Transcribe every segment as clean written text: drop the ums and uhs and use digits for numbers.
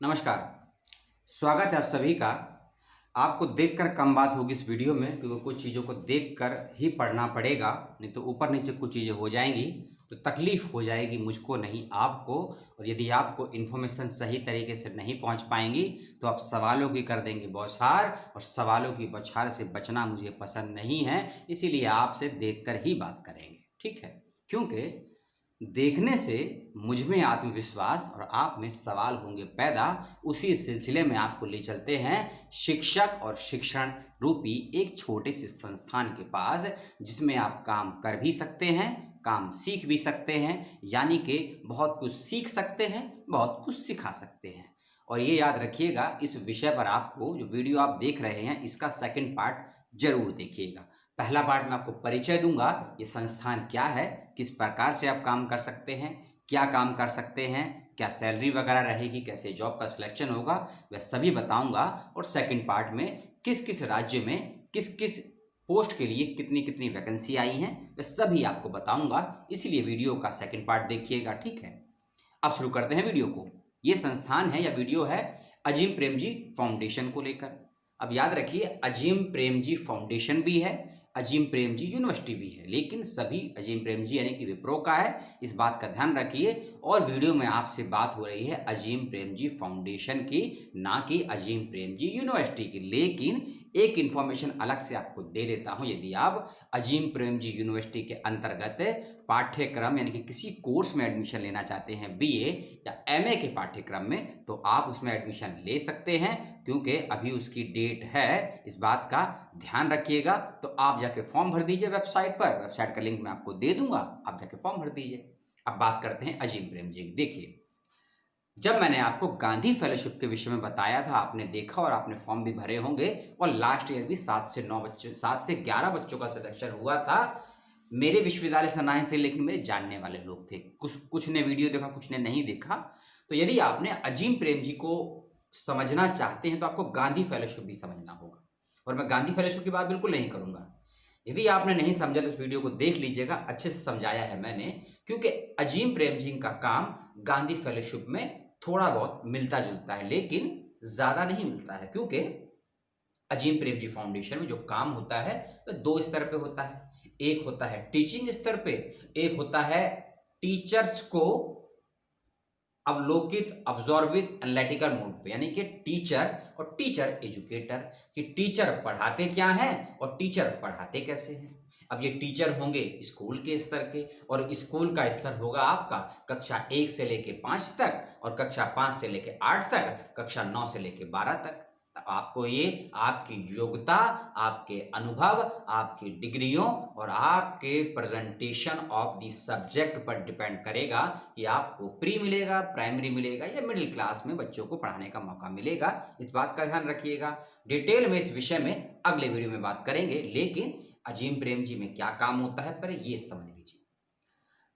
नमस्कार। स्वागत है आप सभी का। आपको देखकर कम बात होगी इस वीडियो में, क्योंकि कुछ चीज़ों को देखकर ही पढ़ना पड़ेगा, नहीं तो ऊपर नीचे कुछ चीज़ें हो जाएंगी तो तकलीफ हो जाएगी मुझको नहीं आपको। और यदि आपको इन्फॉर्मेशन सही तरीके से नहीं पहुंच पाएंगी तो आप सवालों की कर देंगे बौछार, और सवालों की बौछार से बचना मुझे पसंद नहीं है। इसीलिए आपसे देखकर ही बात करेंगे, ठीक है? क्योंकि देखने से मुझ में आत्मविश्वास और आप में सवाल होंगे पैदा। उसी सिलसिले में आपको ले चलते हैं शिक्षक और शिक्षण रूपी एक छोटे से संस्थान के पास, जिसमें आप काम कर भी सकते हैं, काम सीख भी सकते हैं। यानी कि बहुत कुछ सीख सकते हैं, बहुत कुछ सिखा सकते हैं। और ये याद रखिएगा, इस विषय पर आपको जो वीडियो आप देख रहे हैं इसका सेकंड पार्ट जरूर देखिएगा। पहला पार्ट में आपको परिचय दूंगा, ये संस्थान क्या है, किस प्रकार से आप काम कर सकते हैं, क्या काम कर सकते हैं, क्या सैलरी वगैरह रहेगी, कैसे जॉब का सिलेक्शन होगा, वह सभी बताऊंगा। और सेकंड पार्ट में किस किस राज्य में किस किस पोस्ट के लिए कितनी कितनी वैकेंसी आई हैं, वह सभी आपको बताऊंगा। इसलिए वीडियो का सेकंड पार्ट देखिएगा, ठीक है? अब शुरू करते हैं वीडियो को। ये संस्थान है या वीडियो है अजीम प्रेमजी फाउंडेशन को लेकर। अब याद रखिए, अजीम प्रेमजी फाउंडेशन भी है, अजीम प्रेमजी यूनिवर्सिटी भी है, लेकिन सभी अजीम प्रेमजी यानी कि विप्रो का है, इस बात का ध्यान रखिए। और वीडियो में आपसे बात हो रही है अजीम प्रेमजी फाउंडेशन की, ना कि अजीम प्रेमजी यूनिवर्सिटी की। लेकिन एक इंफॉर्मेशन अलग से आपको दे देता हूं, यदि आप अजीम प्रेमजी यूनिवर्सिटी के अंतर्गत पाठ्यक्रम यानी कि किसी कोर्स में एडमिशन लेना चाहते हैं, बीए या एमए के पाठ्यक्रम में, तो आप उसमें एडमिशन ले सकते हैं, क्योंकि अभी उसकी डेट है। इस बात का ध्यान रखिएगा। तो आप जाके फॉर्म भर दीजिए वेबसाइट पर, वेबसाइट का लिंक मैं आपको दे दूंगा, आप जाके फॉर्म भर दीजिए। अब बात करते हैं अजीम प्रेमजी। देखिए, जब मैंने आपको गांधी फेलोशिप के विषय में बताया था, आपने देखा और आपने फॉर्म भी भरे होंगे, और लास्ट ईयर भी 7 से 11 बच्चों का सिलेक्शन हुआ था। मेरे विश्वविद्यालय से नहीं से, लेकिन मेरे जानने वाले लोग थे। कुछ ने वीडियो देखा, कुछ ने नहीं देखा। तो यदि आपने अजीम प्रेमजी को समझना चाहते हैं तो आपको गांधी फेलोशिप भी समझना होगा। और मैं गांधी फेलोशिप की बात बिल्कुल नहीं करूंगा। यदि आपने नहीं समझा तो इस वीडियो को देख लीजिएगा, अच्छे से समझाया है मैंने। क्योंकि अजीम प्रेमजी का काम गांधी फेलोशिप में थोड़ा बहुत मिलता जुलता है, लेकिन ज्यादा नहीं मिलता है। क्योंकि अजीम प्रेमजी फाउंडेशन में जो काम होता है वह दो स्तर पे होता है। एक होता है टीचिंग स्तर पे, एक होता है टीचर्स को अवलोकित ऑब्जॉर्वित एनालिटिकल मोड पे, यानी कि टीचर और टीचर एजुकेटर, कि टीचर पढ़ाते क्या हैं और टीचर पढ़ाते कैसे हैं। अब ये टीचर होंगे स्कूल के स्तर के, और स्कूल का स्तर होगा आपका कक्षा 1 से लेके 5 तक, और कक्षा 5 से लेके 8 तक, कक्षा 9 से लेके 12 तक। आपको ये आपकी योग्यता, आपके अनुभव, आपकी डिग्रियों और आपके प्रेजेंटेशन ऑफ द सब्जेक्ट पर डिपेंड करेगा कि आपको प्री मिलेगा, प्राइमरी मिलेगा, या मिडिल क्लास में बच्चों को पढ़ाने का मौका मिलेगा। इस बात का ध्यान रखिएगा। डिटेल में इस विषय में अगले वीडियो में बात करेंगे, लेकिन अजीम प्रेमजी में क्या काम होता है पहले ये समझ लीजिए।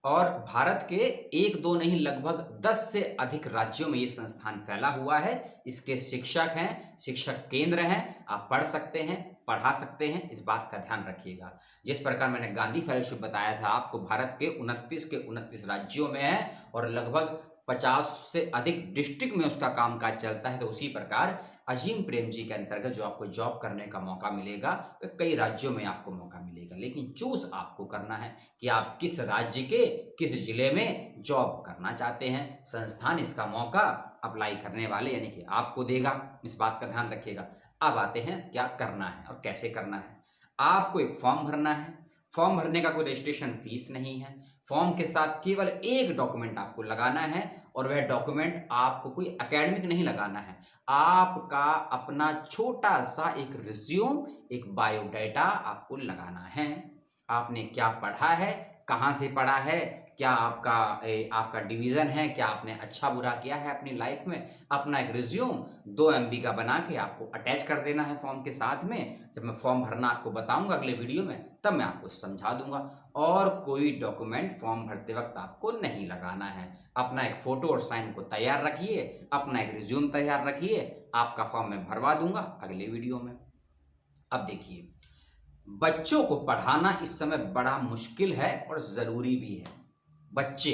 और भारत के एक दो नहीं, लगभग 10 से अधिक राज्यों में ये संस्थान फैला हुआ है। इसके शिक्षक हैं, शिक्षक केंद्र हैं, आप पढ़ सकते हैं, पढ़ा सकते हैं। इस बात का ध्यान रखिएगा। जिस प्रकार मैंने गांधी फेलोशिप बताया था आपको, भारत के 29 राज्यों में है, और लगभग 50 से अधिक डिस्ट्रिक्ट में उसका कामकाज चलता है। तो उसी प्रकार अजीम प्रेमजी के अंतर्गत जो आपको जॉब करने का मौका मिलेगा, तो कई राज्यों में आपको मौका मिलेगा। लेकिन चूज आपको करना है कि आप किस राज्य के किस जिले में जॉब करना चाहते हैं। संस्थान इसका मौका अप्लाई करने वाले यानी कि आपको देगा। इस बात का ध्यान रखिएगा। अब आते हैं क्या करना है और कैसे करना है। आपको एक फॉर्म भरना है। फॉर्म भरने का कोई रजिस्ट्रेशन फीस नहीं है। फॉर्म के साथ केवल एक डॉक्यूमेंट आपको लगाना है, और वह डॉक्यूमेंट आपको कोई एकेडमिक नहीं लगाना है। आपका अपना छोटा सा एक रिज्यूम, एक बायोडाटा आपको लगाना है। आपने क्या पढ़ा है, कहाँ से पढ़ा है, क्या आपका डिवीजन है, क्या आपने अच्छा बुरा किया है अपनी लाइफ में। अपना एक रिज्यूम 2 MB का बना के आपको अटैच कर देना है फॉर्म के साथ में। जब मैं फॉर्म भरना आपको बताऊंगा अगले वीडियो में, तब मैं आपको समझा दूंगा। और कोई डॉक्यूमेंट फॉर्म भरते वक्त आपको नहीं लगाना है। अपना एक फोटो और साइन को तैयार रखिए, अपना एक रिज्यूम तैयार रखिए। आपका फॉर्म मैं भरवा दूंगा अगले वीडियो में। अब देखिए, बच्चों को पढ़ाना इस समय बड़ा मुश्किल है और जरूरी भी है। बच्चे,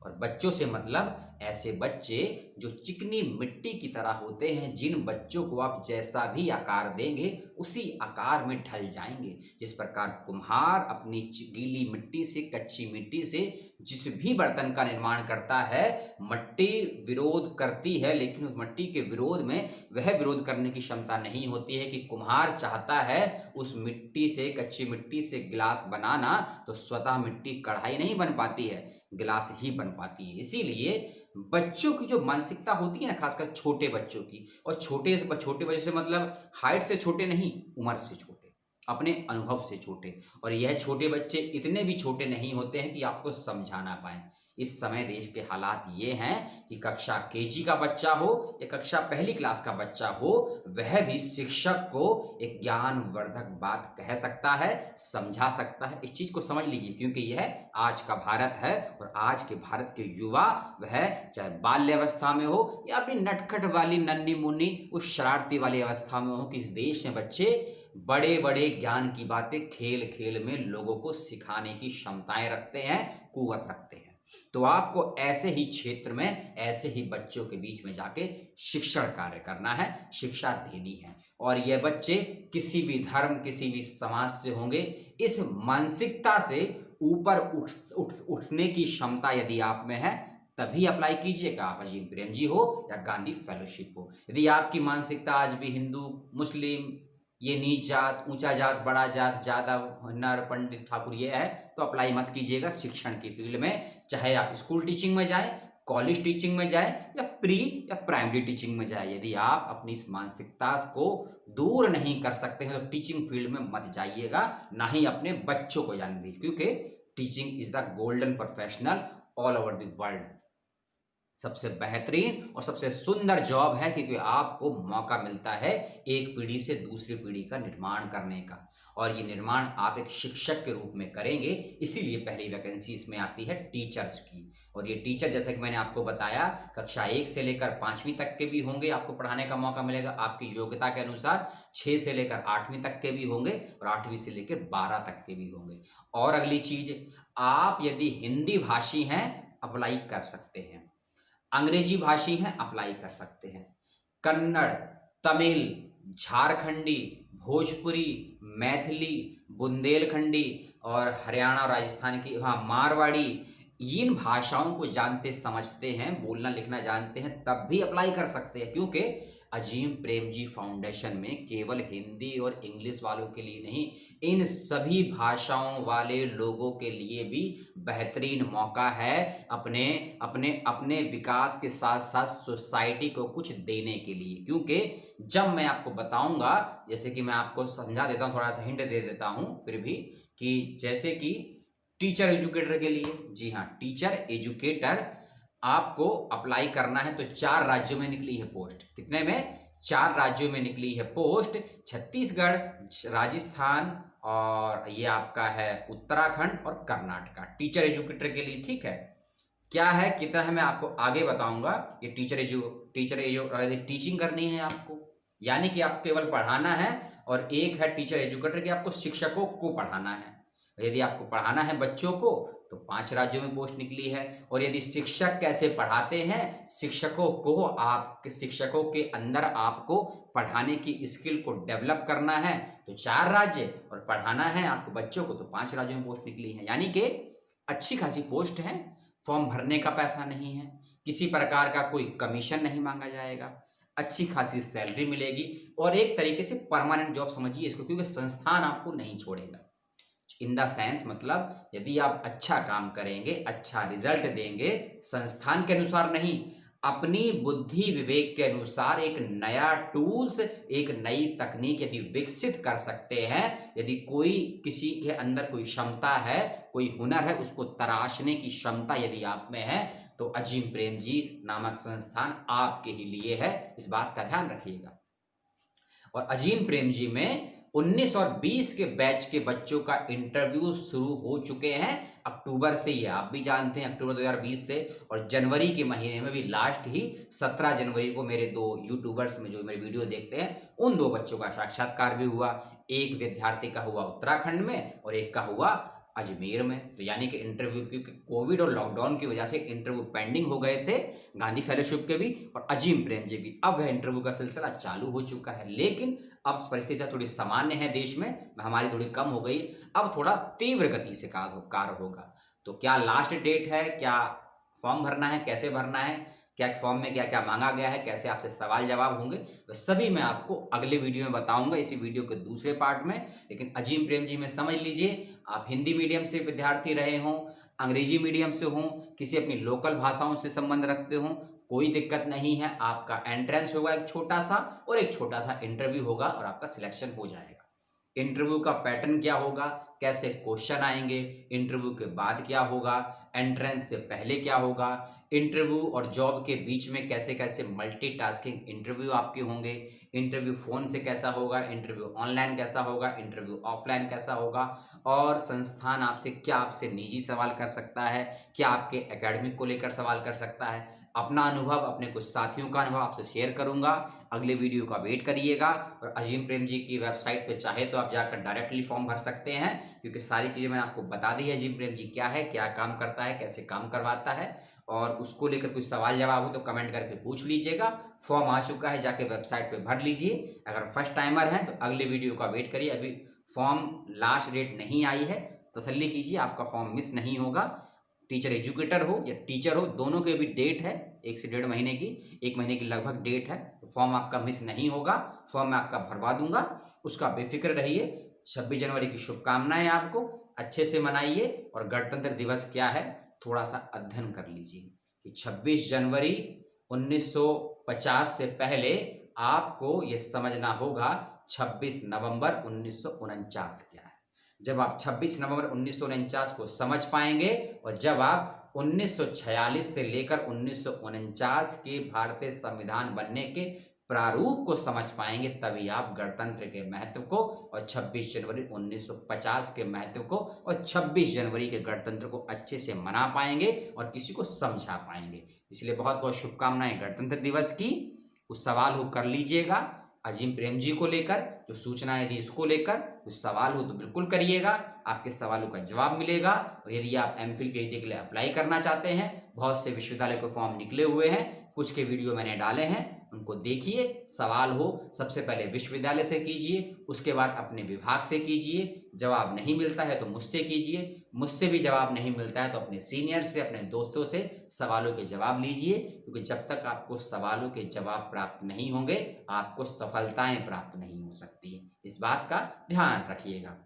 और बच्चों से मतलब ऐसे बच्चे जो चिकनी मिट्टी की तरह होते हैं, जिन बच्चों को आप जैसा भी आकार देंगे उसी आकार में ढल जाएंगे। जिस प्रकार कुम्हार अपनी गीली मिट्टी से, कच्ची मिट्टी से जिस भी बर्तन का निर्माण करता है, मिट्टी विरोध करती है, लेकिन उस मिट्टी के विरोध में वह विरोध करने की क्षमता नहीं होती है कि कुम्हार चाहता है उस मिट्टी से, कच्ची मिट्टी से गिलास बनाना, तो स्वतः मिट्टी कढ़ाई नहीं बन पाती है, गिलास ही बन पाती है। इसीलिए बच्चों की जो मानसिकता होती है ना, खासकर छोटे बच्चों की, और छोटे बच्चों से मतलब हाइट से छोटे नहीं, उम्र से छोटे, अपने अनुभव से छोटे। और यह छोटे बच्चे इतने भी छोटे नहीं होते हैं कि आपको समझा ना पाए। इस समय देश के हालात ये हैं कि कक्षा केजी का बच्चा हो या कक्षा पहली क्लास का बच्चा हो, वह भी शिक्षक को एक ज्ञानवर्धक बात कह सकता है, समझा सकता है। इस चीज को समझ लीजिए, क्योंकि यह आज का भारत है और आज के भारत के युवा, वह चाहे बाल्य अवस्था में हो या अपनी नटखट वाली नन्ही मुन्नी उस शरारती वाली अवस्था में हो, कि इस देश में बच्चे बड़े बड़े ज्ञान की बातें खेल खेल में लोगों को सिखाने की क्षमताएं रखते हैं, कुवत रखते हैं। तो आपको ऐसे ही क्षेत्र में, ऐसे ही बच्चों के बीच में जाके शिक्षण कार्य करना है, शिक्षा देनी है। और ये बच्चे किसी भी धर्म, किसी भी समाज से होंगे, इस मानसिकता से ऊपर उठने की क्षमता यदि आप में है, तभी अप्लाई कीजिएगा। आप अजीम प्रेम जी हो या गांधी फेलोशिप हो। यदि आपकी मानसिकता आज भी हिंदू, मुस्लिम, ये नीच जात, ऊंचा जात, बड़ा जात, ज्यादा नर, पंडित, ठाकुर ये है, तो अप्लाई मत कीजिएगा शिक्षण की फील्ड में। चाहे आप स्कूल टीचिंग में जाएं, कॉलेज टीचिंग में जाएं या प्री या प्राइमरी टीचिंग में जाएं, यदि आप अपनी इस मानसिकता को दूर नहीं कर सकते हैं तो टीचिंग फील्ड में मत जाइएगा, ना ही अपने बच्चों को जाने दीजिए, क्योंकि teaching is the golden professional all over the world. सबसे बेहतरीन और सबसे सुंदर जॉब है, क्योंकि आपको मौका मिलता है एक पीढ़ी से दूसरी पीढ़ी का निर्माण करने का, और ये निर्माण आप एक शिक्षक के रूप में करेंगे। इसीलिए पहली वैकेंसी इसमें आती है टीचर्स की। और ये टीचर, जैसे कि मैंने आपको बताया, कक्षा 1 से लेकर 5वीं तक के भी होंगे, आपको पढ़ाने का मौका मिलेगा आपकी योग्यता के अनुसार। 6 से लेकर 8वीं तक के भी होंगे और 8वीं से लेकर 12 तक के भी होंगे। और अगली चीज, आप यदि हिंदी भाषी हैं अप्लाई कर सकते हैं, अंग्रेजी भाषी हैं अप्लाई कर सकते हैं, कन्नड़, तमिल, झारखंडी, भोजपुरी, मैथिली, बुंदेलखंडी और हरियाणा और राजस्थान की, हाँ, मारवाड़ी, इन भाषाओं को जानते समझते हैं, बोलना लिखना जानते हैं, तब भी अप्लाई कर सकते हैं। क्योंकि अजीम प्रेम जी फाउंडेशन में केवल हिंदी और इंग्लिश वालों के लिए नहीं, इन सभी भाषाओं वाले लोगों के लिए भी बेहतरीन मौका है अपने अपने अपने विकास के साथ साथ सोसाइटी को कुछ देने के लिए। क्योंकि जब मैं आपको बताऊंगा, जैसे कि मैं आपको समझा देता हूं, थोड़ा सा हिंट दे देता हूं फिर भी, कि जैसे कि टीचर एजुकेटर के लिए, जी हाँ, टीचर एजुकेटर आपको अप्लाई करना है तो 4 राज्यों में निकली है पोस्ट। कितने में? 4 राज्यों में निकली है पोस्ट, छत्तीसगढ़, राजस्थान और ये आपका है उत्तराखंड और कर्नाटका, टीचर एजुकेटर के लिए। ठीक है, क्या है कितना है मैं आपको आगे बताऊंगा। ये टीचिंग करनी है आपको, यानी कि आपको केवल पढ़ाना है, और एक है टीचर एजुकेटर की आपको शिक्षकों को पढ़ाना है। यदि आपको पढ़ाना है बच्चों को तो 5 राज्यों में पोस्ट निकली है। और यदि शिक्षक कैसे पढ़ाते हैं, शिक्षकों को, आप शिक्षकों के अंदर आपको पढ़ाने की स्किल को डेवलप करना है तो 4 राज्य, और पढ़ाना है आपको बच्चों को तो 5 राज्यों में पोस्ट निकली है। यानी कि अच्छी खासी पोस्ट है, फॉर्म भरने का पैसा नहीं है, किसी प्रकार का कोई कमीशन नहीं मांगा जाएगा, अच्छी खासी सैलरी मिलेगी, और एक तरीके से परमानेंट जॉब समझिए इसको, क्योंकि संस्थान आपको नहीं छोड़ेगा। इन द सेंस, मतलब यदि आप अच्छा काम करेंगे, अच्छा रिजल्ट देंगे, संस्थान के अनुसार नहीं, अपनी बुद्धि विवेक के अनुसार एक नया टूल्स, एक नई तकनीक यदि विकसित कर सकते हैं, यदि कोई किसी के अंदर कोई क्षमता है, कोई हुनर है, उसको तराशने की क्षमता यदि आप में है, तो अजीम प्रेम जी नामक संस्थान आपके ही लिए है। इस बात का ध्यान रखिएगा। और अजीम प्रेम जी में 19 और 20 के बैच के बच्चों का इंटरव्यू शुरू हो चुके हैं अक्टूबर से ही, आप भी जानते हैं, अक्टूबर 2020 से। और जनवरी के महीने में भी लास्ट ही 17 जनवरी को मेरे 2 यूट्यूबर्स में जो मेरे वीडियो देखते हैं, उन 2 बच्चों का साक्षात्कार भी हुआ। एक विद्यार्थी का हुआ उत्तराखंड में और एक का हुआ अजमेर में। तो यानी कि इंटरव्यू, क्योंकि कोविड और लॉकडाउन की वजह से इंटरव्यू पेंडिंग हो गए थे गांधी फेलोशिप के भी और अजीम प्रेम जी भी। अब वह इंटरव्यू का सिलसिला चालू हो चुका है, लेकिन अब परिस्थितियां थोड़ी सामान्य है देश में, महामारी थोड़ी कम हो गई, अब थोड़ा तीव्र गति से कार्य होगा। तो क्या लास्ट डेट है, क्या फॉर्म भरना है, कैसे भरना है, क्या फॉर्म में क्या क्या मांगा गया है, कैसे आपसे सवाल जवाब होंगे, वह सभी मैं आपको अगले वीडियो में बताऊंगा, इसी वीडियो के दूसरे पार्ट में। लेकिन अजीम प्रेम जी में समझ लीजिए, आप हिंदी मीडियम से विद्यार्थी रहे हों, अंग्रेजी मीडियम से हों, किसी अपनी लोकल भाषाओं से संबंध रखते हों, कोई दिक्कत नहीं है। आपका एंट्रेंस होगा एक छोटा सा, और एक छोटा सा इंटरव्यू होगा और आपका सिलेक्शन हो जाएगा। इंटरव्यू का पैटर्न क्या होगा, कैसे क्वेश्चन आएंगे, इंटरव्यू के बाद क्या होगा, एंट्रेंस से पहले क्या होगा, इंटरव्यू और जॉब के बीच में कैसे कैसे मल्टीटास्किंग इंटरव्यू आपके होंगे, इंटरव्यू फोन से कैसा होगा, इंटरव्यू ऑनलाइन कैसा होगा, इंटरव्यू ऑफलाइन कैसा होगा, और संस्थान आपसे निजी सवाल कर सकता है, क्या आपके एकेडमिक को लेकर सवाल कर सकता है। अपना अनुभव, अपने कुछ साथियों का अनुभव आपसे शेयर करूंगा। अगले वीडियो का वेट करिएगा। और अजीम प्रेम जी की वेबसाइट पे चाहे तो आप जाकर डायरेक्टली फॉर्म भर सकते हैं, क्योंकि सारी चीज़ें मैंने आपको बता दी है। अजीम प्रेम जी क्या है, क्या काम करता है, कैसे काम करवाता है, और उसको लेकर कुछ सवाल जवाब हो तो कमेंट करके पूछ लीजिएगा। फॉर्म आ चुका है, जाके वेबसाइट पे भर लीजिए। अगर फर्स्ट टाइमर हैं तो अगले वीडियो का वेट करिए, अभी फॉर्म लास्ट डेट नहीं आई है, तसल्ली कीजिए, आपका फॉर्म मिस नहीं होगा। टीचर एजुकेटर हो या टीचर हो, दोनों के भी डेट है 1 से 1.5 महीने की, 1 महीने की लगभग डेट है। तो फॉर्म आपका मिस नहीं होगा, फॉर्म मैं आपका भरवा दूंगा, उसका बेफिक्र रहिए। 26 जनवरी की शुभकामनाएं आपको, अच्छे से मनाइए। और गणतंत्र दिवस क्या है, थोड़ा सा अध्ययन कर लीजिए कि 26 जनवरी 1950 से पहले आपको यह समझना होगा 26 नवंबर 1949 क्या है। जब आप 26 नवंबर 1949 को समझ पाएंगे, और जब आप 1946 से लेकर 1949 के भारतीय संविधान बनने के प्रारूप को समझ पाएंगे, तभी आप गणतंत्र के महत्व को और 26 जनवरी 1950 के महत्व को और 26 जनवरी के गणतंत्र को अच्छे से मना पाएंगे और किसी को समझा पाएंगे। इसलिए बहुत बहुत शुभकामनाएं गणतंत्र दिवस की। कुछ सवाल हो कर लीजिएगा अजीम प्रेम जी को लेकर, जो सूचनाएं दी इसको लेकर कुछ सवाल हो तो बिल्कुल करिएगा, आपके सवालों का जवाब मिलेगा। और यदि आप एमफिल पीएचडी के लिए अप्लाई करना चाहते हैं, बहुत से विश्वविद्यालय के फॉर्म निकले हुए हैं, कुछ के वीडियो मैंने डाले हैं, उनको देखिए। सवाल हो सबसे पहले विश्वविद्यालय से कीजिए, उसके बाद अपने विभाग से कीजिए। जवाब नहीं मिलता है तो मुझसे कीजिए, मुझसे भी जवाब नहीं मिलता है तो अपने सीनियर से, अपने दोस्तों से सवालों के जवाब लीजिए। क्योंकि जब तक आपको सवालों के जवाब प्राप्त नहीं होंगे, आपको सफलताएं प्राप्त नहीं हो सकती है। इस बात का ध्यान रखिएगा।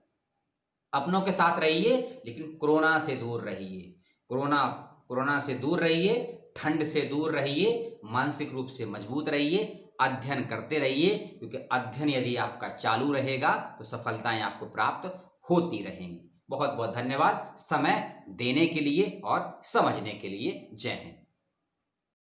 अपनों के साथ रहिए, लेकिन कोरोना से दूर रहिए। कोरोना से दूर रहिए, ठंड से दूर रहिए, मानसिक रूप से मजबूत रहिए, अध्ययन करते रहिए। क्योंकि अध्ययन यदि आपका चालू रहेगा तो सफलताएं आपको प्राप्त होती रहेंगी। बहुत बहुत धन्यवाद समय देने के लिए और समझने के लिए। जय हिंद।